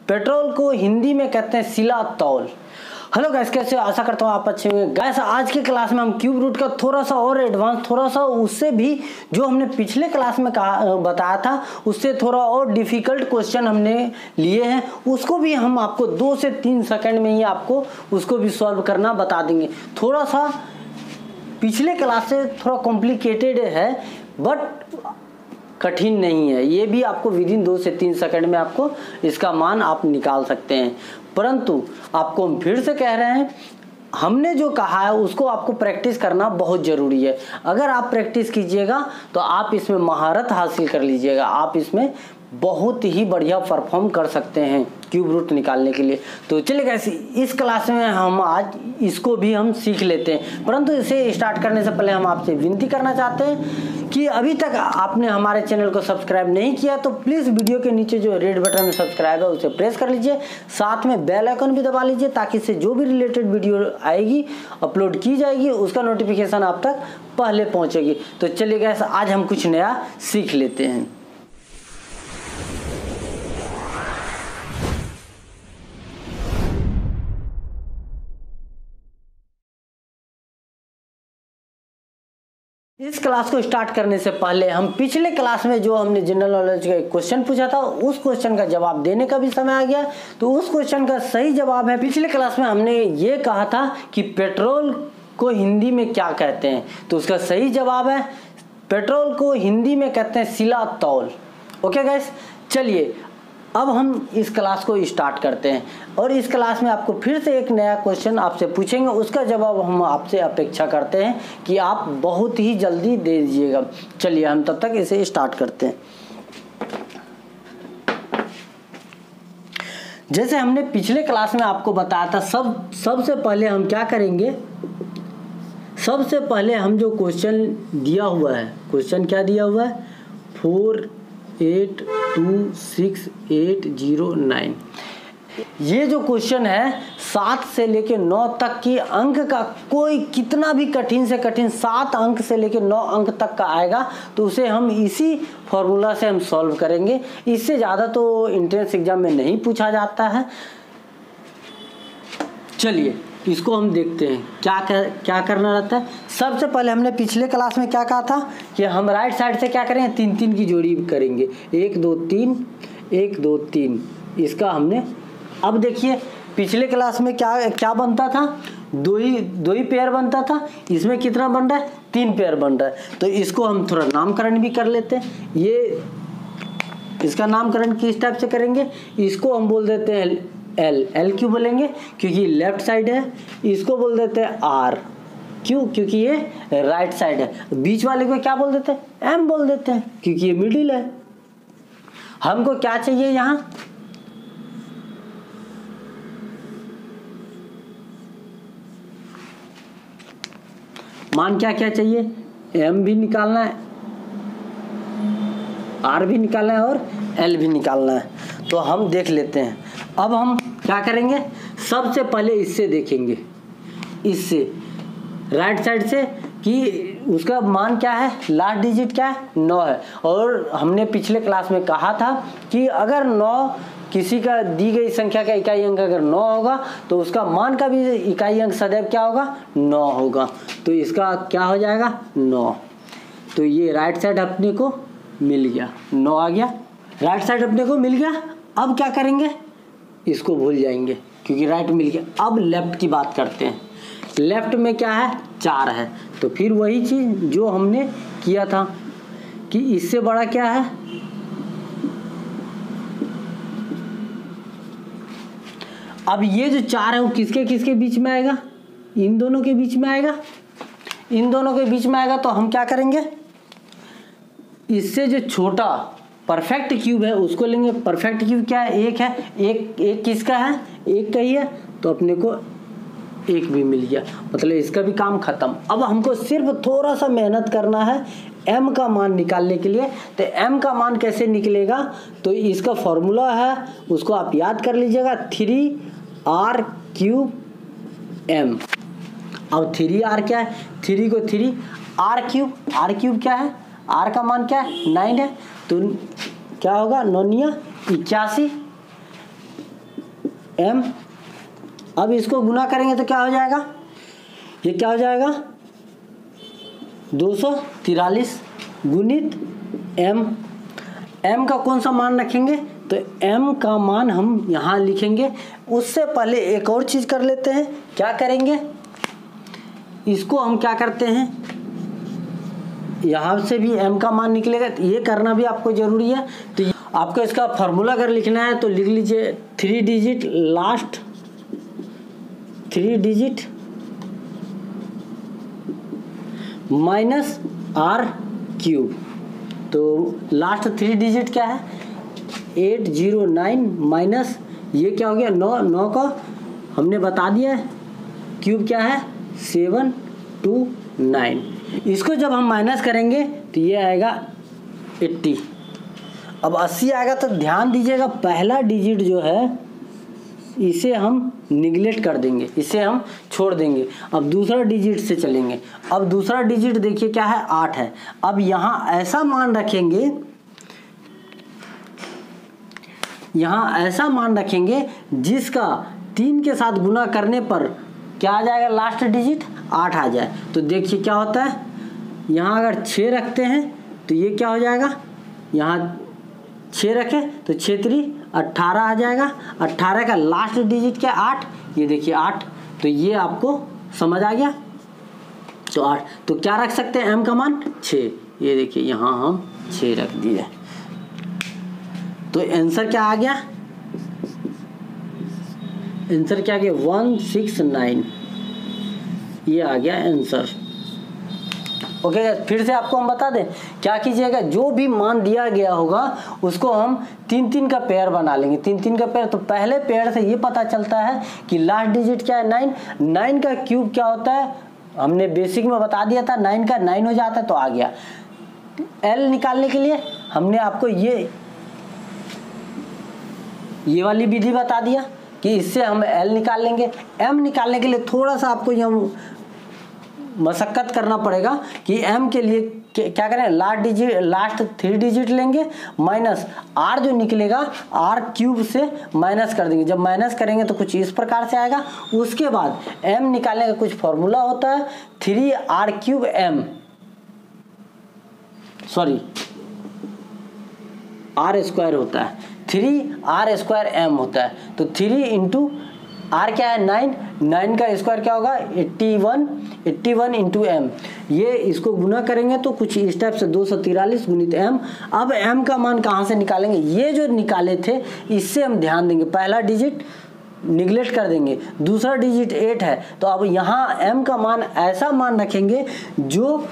Petrol को हिंदी में कहते हैं सिला तौल। हेलो गाइस, कैसे हो? आशा करता हूँ आप अच्छे होंगे। गाइस, आज के क्लास में हम क्यूब रूट का थोड़ा सा और एडवांस, थोड़ा सा उससे भी जो हमने पिछले क्लास में बताया था उससे थोड़ा और डिफिकल्ट क्वेश्चन हमने लिए हैं, उसको भी हम आपको 2 से 3 सेकंड में ही आपको उसको भी सॉल्व करना बता देंगे। थोड़ा सा पिछले क्लास से थोड़ा कॉम्प्लिकेटेड है बट कठिन नहीं है, ये भी आपको विद इन 2 से 3 सेकंड में आपको इसका मान आप निकाल सकते हैं। परंतु आपको हम फिर से कह रहे हैं, हमने जो कहा है उसको आपको प्रैक्टिस करना बहुत ज़रूरी है। अगर आप प्रैक्टिस कीजिएगा तो आप इसमें महारत हासिल कर लीजिएगा, आप इसमें बहुत ही बढ़िया परफॉर्म कर सकते हैं क्यूब रूट निकालने के लिए। तो चलिए गाइस, इस क्लास में हम आज इसको भी हम सीख लेते हैं। परंतु इसे स्टार्ट करने से पहले हम आपसे विनती करना चाहते हैं कि अभी तक आपने हमारे चैनल को सब्सक्राइब नहीं किया तो प्लीज़ वीडियो के नीचे जो रेड बटन में सब्सक्राइब है उसे प्रेस कर लीजिए, साथ में बेल आइकन भी दबा लीजिए ताकि इससे जो भी रिलेटेड वीडियो आएगी, अपलोड की जाएगी, उसका नोटिफिकेशन आप तक पहले पहुँचेगी। तो चलिए गाइस, आज हम कुछ नया सीख लेते हैं। इस क्लास को स्टार्ट करने से पहले हम पिछले क्लास में जो हमने जनरल नॉलेज का एक क्वेश्चन पूछा था उस क्वेश्चन का जवाब देने का भी समय आ गया। तो उस क्वेश्चन का सही जवाब है, पिछले क्लास में हमने ये कहा था कि पेट्रोल को हिंदी में क्या कहते हैं। तो उसका सही जवाब है पेट्रोल को हिंदी में कहते हैं सिला तौल। ओके गाइस, चलिए अब हम इस क्लास को स्टार्ट करते हैं और इस क्लास में आपको फिर से एक नया क्वेश्चन आपसे पूछेंगे, उसका जवाब हम आपसे अपेक्षा करते हैं कि आप बहुत ही जल्दी दे दीजिएगा। चलिए हम तब तक इसे स्टार्ट करते हैं। जैसे हमने पिछले क्लास में आपको बताया था, सबसे पहले हम क्या करेंगे, सबसे पहले हम जो क्वेश्चन दिया हुआ है, क्वेश्चन क्या दिया हुआ है 482689, ये जो क्वेश्चन है 7 से लेके 9 तक की अंक का कोई कितना भी कठिन से कठिन 7 अंक से लेके 9 अंक तक का आएगा तो उसे हम इसी फॉर्मूला से हम सॉल्व करेंगे। इससे ज़्यादा तो एंट्रेंस एग्जाम में नहीं पूछा जाता है। चलिए इसको हम देखते हैं क्या करना रहता है। सबसे पहले हमने पिछले क्लास में क्या कहा था कि हम राइट साइड से क्या करेंगे, 3 की जोड़ी करेंगे, 1 2 3 1 2 3। इसका हमने अब देखिए पिछले क्लास में क्या बनता था, दो ही पेयर बनता था, इसमें कितना बन रहा है 3 पेयर बन रहा है। तो इसको हम थोड़ा नामकरण भी कर लेते हैं। ये इसका नामकरण किस टाइप से करेंगे, इसको हम बोल देते हैं एल क्यों बोलेंगे क्योंकि लेफ्ट साइड है। इसको बोल देते हैं आर क्यों, क्योंकि ये राइट साइड है। बीच वाले को क्या बोल देते हैं, एम बोल देते हैं क्योंकि ये मिडिल है। हमको क्या चाहिए यहाँ, मान क्या चाहिए, एम भी निकालना है, आर भी निकालना है और एल भी निकालना है। तो हम देख लेते हैं। अब हम क्या करेंगे, सबसे पहले इससे देखेंगे, इससे राइट साइड से कि उसका मान क्या है, लास्ट डिजिट क्या है 9 है। और हमने पिछले क्लास में कहा था कि अगर 9 किसी का दी गई संख्या का इकाई अंक अगर 9 होगा तो उसका मान का भी इकाई अंक सदैव क्या होगा 9 होगा। तो इसका क्या हो जाएगा 9। तो ये राइट साइड अपने को मिल गया, 9 आ गया, राइट साइड अपने को मिल गया। अब क्या करेंगे, इसको भूल जाएंगे क्योंकि राइट मिल गया। अब लेफ्ट की बात करते हैं। लेफ्ट में क्या है 4 है, तो फिर वही चीज जो हमने किया था कि इससे बड़ा क्या है, अब ये जो 4 है वो किसके किसके बीच में आएगा, इन दोनों के बीच में आएगा, इन दोनों के बीच में आएगा। तो हम क्या करेंगे, इससे जो छोटा परफेक्ट क्यूब है उसको लेंगे। परफेक्ट क्यूब क्या है, 1 है, एक किसका है, 1 का ही है, तो अपने को 1 भी मिल गया, मतलब इसका भी काम खत्म। अब हमको सिर्फ थोड़ा सा मेहनत करना है m का मान निकालने के लिए। तो m का मान कैसे निकलेगा, तो इसका फॉर्मूला है, उसको आप याद कर लीजिएगा, 3r क्यूब m। अब 3r क्या है, 3 को 3 r क्यूब क्या है, r का मान क्या है 9 है, तो क्या होगा 9 × 81 m। अब इसको गुना करेंगे तो क्या हो जाएगा, ये क्या हो जाएगा 243 गुणित m। m का कौन सा मान रखेंगे, तो m का मान हम यहाँ लिखेंगे। उससे पहले एक और चीज़ कर लेते हैं, क्या करेंगे, इसको हम क्या करते हैं, यहाँ से भी m का मान निकलेगा, ये करना भी आपको ज़रूरी है। तो आपको इसका फॉर्मूला अगर लिखना है तो लिख लीजिए 3 digit, last 3 digit minus r cube. तो लास्ट 3 डिजिट क्या है 809 माइनस ये क्या हो गया 9 का हमने बता दिया है, क्यूब क्या है 729। इसको जब हम माइनस करेंगे तो ये आएगा 80। अब 80 आएगा तो ध्यान दीजिएगा पहला डिजिट जो है इसे हम निगलेक्ट कर देंगे, इसे हम छोड़ देंगे। अब दूसरा डिजिट से चलेंगे। अब दूसरा डिजिट देखिए क्या है 8 है। अब यहाँ ऐसा मान रखेंगे, यहाँ ऐसा मान रखेंगे जिसका 3 के साथ गुना करने पर क्या आ जाएगा, लास्ट डिजिट 8 आ जाए। तो देखिए क्या होता है, यहाँ अगर 6 रखते हैं तो ये क्या हो जाएगा, यहाँ 6 रखें तो 6 3 18 आ जाएगा। 18 का लास्ट डिजिट क्या 8, ये देखिए 8। तो ये आपको समझ आ गया। तो 8 तो क्या रख सकते हैं, m का मान 6, ये देखिए यहाँ हम 6 रख दिए। तो आंसर क्या आ गया, आंसर क्या आ गया 169, ये आ गया आंसर। ओके फिर से आपको हम बता दें क्या कीजिएगा, जो भी मान दिया गया होगा उसको हम 3-3 का पेयर बना लेंगे, 3-3 का पेयर। तो पहले पेयर से ये पता चलता है कि लास्ट डिजिट क्या है 9, 9 का क्यूब क्या होता है हमने बेसिक में बता दिया था, 9 का 9 हो जाता है तो आ गया। एल निकालने के लिए हमने आपको ये वाली विधि बता दिया कि इससे हम एल निकाल लेंगे। एम निकालने के लिए थोड़ा सा आपको यह मशक्कत करना पड़ेगा कि m के लिए क्या करें, लास्ट 3 डिजिट लेंगे माइनस r जो निकलेगा r क्यूब से माइनस कर देंगे। जब माइनस करेंगे तो कुछ इस प्रकार से आएगा। उसके बाद m निकालने का कुछ फॉर्मूला होता है 3r cube m, sorry r square होता है, 3r स्क्वायर m होता है। तो 3 इंटू r क्या है 9, 9 का स्क्वायर क्या होगा 81 इंटू m। ये इसको गुना करेंगे तो कुछ इस टाइप से 243 गुणित m। अब m का मान कहाँ से निकालेंगे, ये जो निकाले थे इससे हम ध्यान देंगे। पहला डिजिट निगलेक्ट कर देंगे, दूसरा डिजिट 8 है तो अब यहाँ m का मान ऐसा मान रखेंगे जो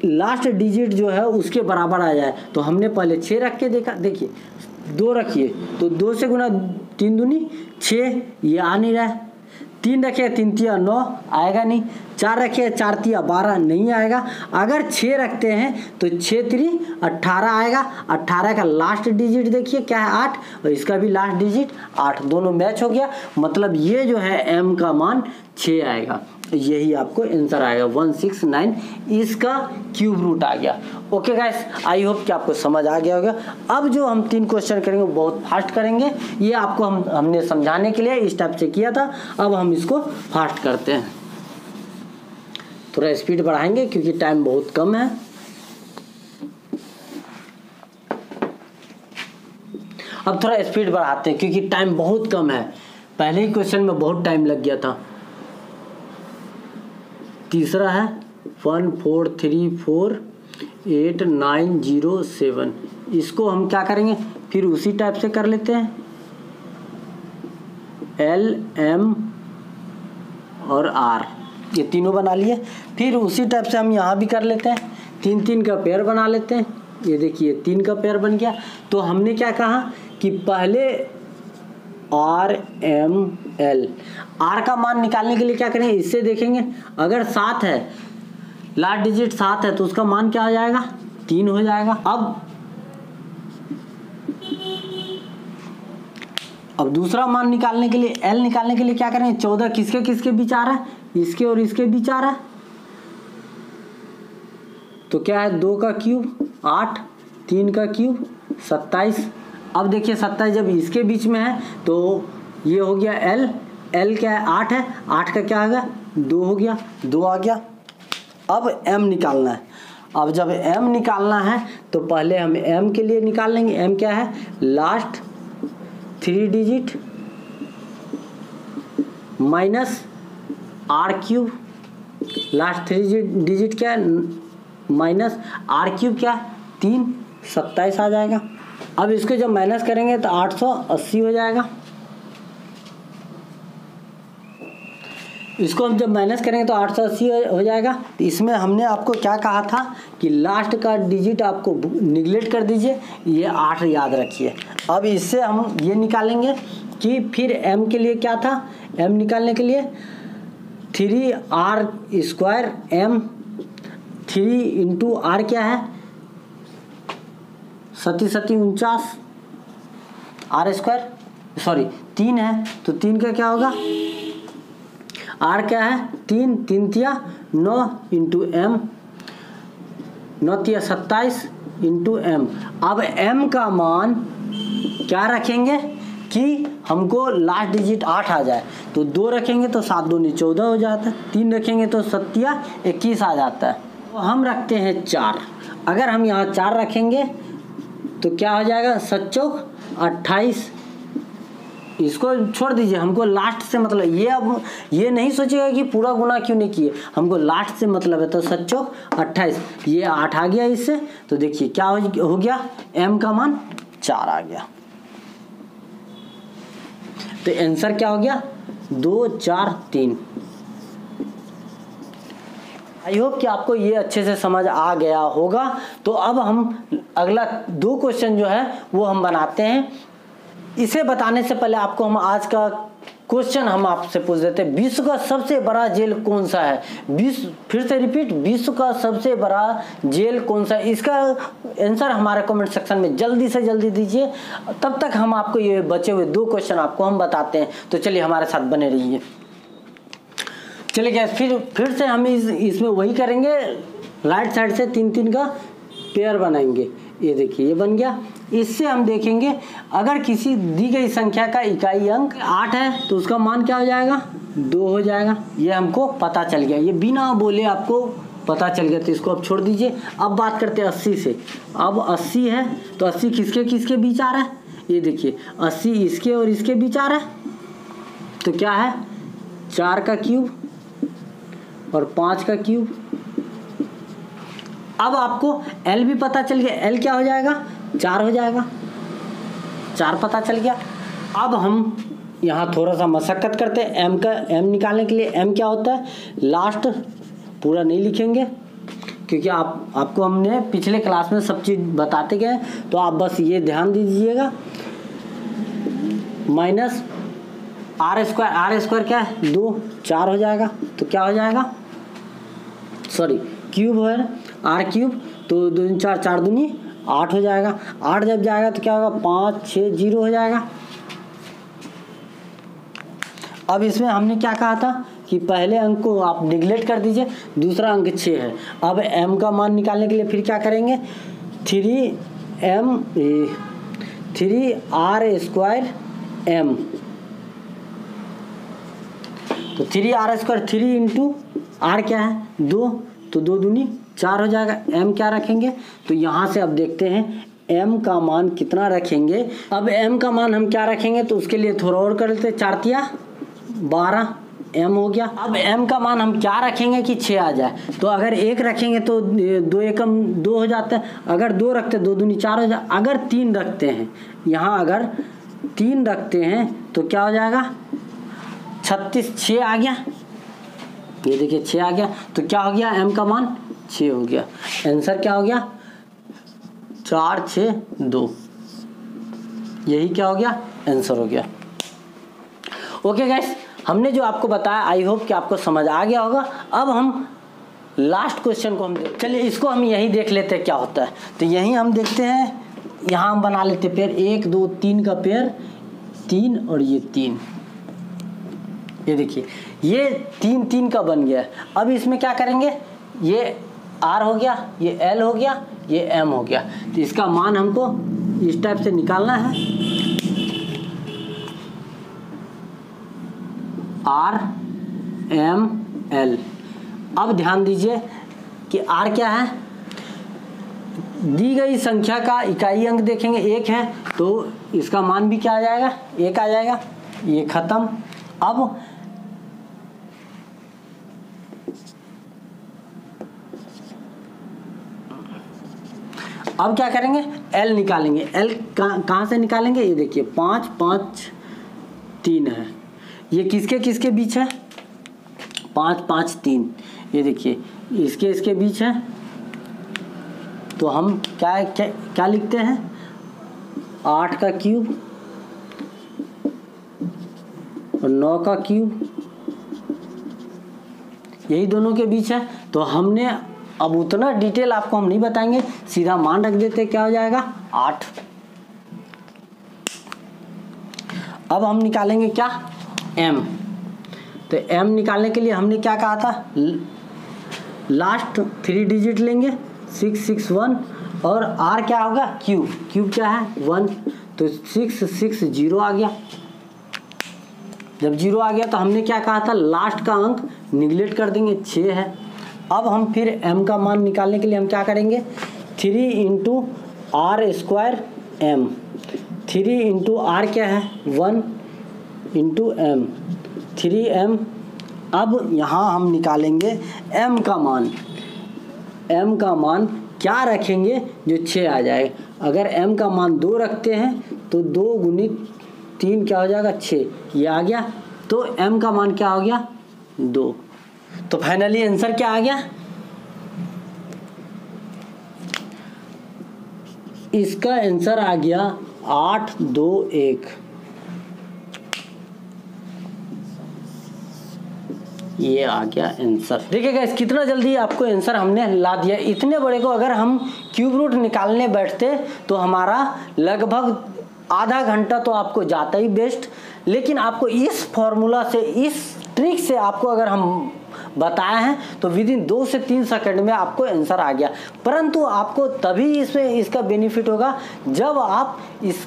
लास्ट डिजिट जो है उसके बराबर आ जाए। तो हमने पहले 6 रख के देखा, देखिए 2 रखिए तो 2 से गुना 3 दूनी 6, ये आ नहीं रहा है। 3 रखिए 3 तिया 9 आएगा नहीं। 4 रखिए 4 तिया 12 नहीं आएगा। अगर 6 रखते हैं तो 6 3 18 आएगा। 18 का लास्ट डिजिट देखिए क्या है 8 और इसका भी लास्ट डिजिट 8, दोनों मैच हो गया। मतलब ये जो है m का मान 6 आएगा। यही आपको आंसर आएगा 169, इसका क्यूब रूट आ गया। ओके गाइस, आई होप कि आपको समझ आ गया होगा। अब जो हम 3 क्वेश्चन करेंगे बहुत फास्ट करेंगे, ये आपको हमने समझाने के लिए इस टाइप से किया था। अब हम इसको फास्ट करते हैं, थोड़ा स्पीड बढ़ाएंगे क्योंकि टाइम बहुत कम है। अब थोड़ा स्पीड बढ़ाते हैं क्योंकि टाइम बहुत कम है। पहले ही क्वेश्चन में बहुत टाइम लग गया था। तीसरा है 143489007, इसको हम क्या करेंगे फिर उसी टाइप से कर लेते हैं, L M और R ये तीनों बना लिए। फिर उसी टाइप से हम यहाँ भी कर लेते हैं, 3-3 का पेयर बना लेते हैं। ये देखिए 3 का पेयर बन गया। तो हमने क्या कहा कि पहले R M L, R का मान निकालने के लिए क्या करेंगे, इससे देखेंगे। अगर 7 है, लास्ट डिजिट 7 है तो उसका मान क्या हो जाएगा 3 हो जाएगा। अब दूसरा मान निकालने के लिए L निकालने के लिए क्या करेंगे, 14 किसके किसके बीच आ रहा है, इसके और इसके बीच आ रहा है। तो क्या है 2 का क्यूब 8, 3 का क्यूब 27, अब देखिए 27 जब इसके बीच में है तो ये हो गया L, L क्या है 8 है, 8 का क्या आ गया 2 हो गया, 2 आ गया। अब M निकालना है। अब जब M निकालना है तो पहले हम M के लिए निकाल लेंगे। M क्या है last 3 digit minus R cube, last 3 digit क्या है माइनस R क्यूब क्या है 3, 27 आ जाएगा। अब इसको जब माइनस करेंगे तो 880 हो जाएगा। इसको हम जब माइनस करेंगे तो 880 हो जाएगा। तो इसमें हमने आपको क्या कहा था कि लास्ट का डिजिट आपको निगलेक्ट कर दीजिए, ये 8 याद रखिए। अब इससे हम ये निकालेंगे कि फिर m के लिए क्या था, m निकालने के लिए 3r square m, 3 into are क्या है 37 आर स्क्वायर, सॉरी 3 है तो 3 का क्या होगा आर क्या है 3, 3 तिया 9 इंटू एम, 9 तिया 27 इंटू एम। अब m का मान क्या रखेंगे कि हमको लास्ट डिजिट 8 आ जाए, तो 2 रखेंगे तो 7 दूनी 14 हो जाता है, 3 रखेंगे तो 7 21 आ जाता है। तो हम रखते हैं 4। अगर हम यहाँ 4 रखेंगे तो क्या हो जाएगा 7 चौक 28। इसको छोड़ दीजिए, हमको लास्ट से मतलब ये, अब ये नहीं सोचेगा कि पूरा गुना क्यों नहीं किए, हमको लास्ट से मतलब है। तो 7 चौक 28, ये 8 आ गया इससे, तो देखिए क्या हो गया m का मान 4 आ गया। तो आंसर क्या हो गया 2 4 3। आई होप कि आपको ये अच्छे से समझ आ गया होगा। तो अब हम अगला 2 क्वेश्चन जो है वो हम बनाते हैं। इसे बताने से पहले आपको हम आज का क्वेश्चन हम आपसे पूछ देते हैं, विश्व का सबसे बड़ा जेल कौन सा है। फिर से रिपीट, विश्व का सबसे बड़ा जेल कौन सा है, इसका आंसर हमारे कमेंट सेक्शन में जल्दी से जल्दी दीजिए। तब तक हम आपको ये बचे हुए 2 क्वेश्चन आपको हम बताते हैं, तो चलिए हमारे साथ बने रहिए। चलिए गैस, फिर से हम इसमें वही करेंगे, राइट साइड से 3-3 का पेयर बनाएंगे। ये देखिए ये बन गया। इससे हम देखेंगे अगर किसी दी गई संख्या का इकाई अंक 8 है तो उसका मान क्या हो जाएगा 2 हो जाएगा। ये हमको पता चल गया, ये बिना बोले आपको पता चल गया। तो इसको अब छोड़ दीजिए। अब बात करते हैं 80 से। अब 80 है तो 80 किसके किसके बीच आ रहा है, ये देखिए 80 इसके और इसके बीच आ रहा है। तो क्या है 4 का क्यूब और 5 का क्यूब। अब आपको L भी पता चल गया, L क्या हो जाएगा 4 हो जाएगा, 4 पता चल गया। अब हम यहाँ थोड़ा सा मशक्कत करते हैं M निकालने के लिए। M क्या होता है, लास्ट पूरा नहीं लिखेंगे क्योंकि आपको हमने पिछले क्लास में सब चीज़ बताते गए, तो आप बस ये ध्यान दीजिएगा। माइनस आर स्क्वायर क्या है 2, 4 हो जाएगा। तो क्या हो जाएगा, सॉरी क्यूब है आर क्यूब, तो 2 4 4 दूनी 8 हो जाएगा। 8 जब जाएगा तो क्या होगा 5 6 0 हो जाएगा। अब इसमें हमने क्या कहा था कि पहले अंक को आप निगलेक्ट कर दीजिए, दूसरा अंक 6 है। अब m का मान निकालने के लिए फिर क्या करेंगे 3r स्क्वायर m, तो 3r स्क्वायर 3 इंटू आर क्या है 2, तो 2 दूनी 4 हो जाएगा। m क्या रखेंगे, तो यहाँ से अब देखते हैं m का मान कितना रखेंगे। अब m का मान हम क्या रखेंगे, तो उसके लिए थोड़ा और कर लेते, 4 तिया 12 m हो गया। अब m का मान हम क्या रखेंगे कि 6 आ जाए, तो अगर 1 रखेंगे तो 2 एकम 2 हो जाता है, अगर 2 रखते 2 दूनी 4 हो जाए। अगर 3 रखते हैं, यहाँ अगर 3 रखते हैं तो क्या हो जाएगा 36, 6 आ गया। ये देखिए 6 आ गया, तो क्या हो गया m का मान 6 हो गया। आंसर क्या हो गया 4 6 2, यही क्या हो गया आंसर हो गया। ओके गाइस, हमने जो आपको बताया आई होप कि आपको समझ आ गया होगा। अब हम लास्ट क्वेश्चन को हम चलिए इसको हम यही देख लेते हैं क्या होता है। तो यही हम देखते हैं, यहाँ हम बना लेते पेयर 1 2 3 का पेयर 3 और ये 3। ये देखिए ये 3 3 का बन गया है। अब इसमें क्या करेंगे, ये R हो गया, ये L हो गया, ये M हो गया। तो इसका मान हमको इस टाइप से निकालना है। RML। अब ध्यान दीजिए कि R क्या है, दी गई संख्या का इकाई अंक देखेंगे 1 है तो इसका मान भी क्या आ जाएगा, 1 आ जाएगा। ये खत्म। अब क्या करेंगे, L निकालेंगे। L कहाँ से निकालेंगे, ये देखिए 5 5 3 है। ये किसके किसके बीच है, 5 5 3। ये देखिए इसके इसके बीच है, तो हम क्या क्या, क्या लिखते हैं, 8 का क्यूब और 9 का क्यूब, यही दोनों के बीच है। तो हमने अब उतना डिटेल आपको हम नहीं बताएंगे, सीधा मान रख देते, क्या हो जाएगा 8। अब हम निकालेंगे क्या, M। तो M निकालने के लिए हमने क्या कहा था, लास्ट 3 डिजिट लेंगे 661 और R क्या होगा, क्यूब। क्यूब क्या है 1, तो 660 आ गया। जब 0 आ गया तो हमने क्या कहा था, लास्ट का अंक निगलेक्ट कर देंगे, 6 है। अब हम फिर M का मान निकालने के लिए हम क्या करेंगे, 3 into R² M। 3 into R क्या है 1 इंटू M, 3M। अब यहाँ हम निकालेंगे M का मान। M का मान क्या रखेंगे, जो 6 आ जाएगा। अगर M का मान 2 रखते हैं तो 2 गुणित 3 क्या हो जाएगा, 6। ये आ गया। तो M का मान क्या हो गया, 2। तो फाइनली आंसर क्या आ गया, इसका आंसर आ गया 821। ये आ गया आंसर। देखिए गाइस कितना जल्दी आपको आंसर हमने ला दिया। इतने बड़े को अगर हम क्यूब रूट निकालने बैठते तो हमारा लगभग आधा घंटा तो आपको जाता ही बेस्ट। लेकिन आपको इस फॉर्मूला से, इस ट्रिक से आपको अगर हम बताए हैं तो विद इन 2 से 3 सेकंड में आपको आंसर आ गया। परंतु आपको तभी इसमें इसका बेनिफिट होगा जब आप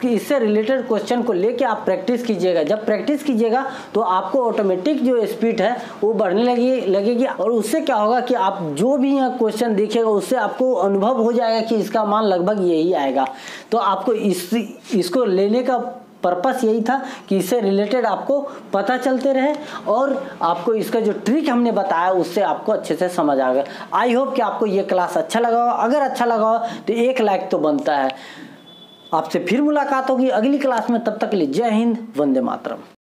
इससे रिलेटेड क्वेश्चन को लेके आप प्रैक्टिस कीजिएगा। जब प्रैक्टिस कीजिएगा तो आपको ऑटोमेटिक जो स्पीड है वो बढ़ने लगेगी और उससे क्या होगा कि आप जो भी यहाँ क्वेश्चन देखिएगा उससे आपको अनुभव हो जाएगा कि इसका मान लगभग यही आएगा। तो आपको इसको लेने का पर्पस यही था कि इससे रिलेटेड आपको पता चलते रहे और आपको इसका जो ट्रिक हमने बताया उससे आपको अच्छे से समझ आ गया। आई होप कि आपको ये क्लास अच्छा लगा हो। अगर अच्छा लगा हो तो 1 लाइक तो बनता है। आपसे फिर मुलाकात होगी अगली क्लास में, तब तक के लिए जय हिंद, वंदे मातरम।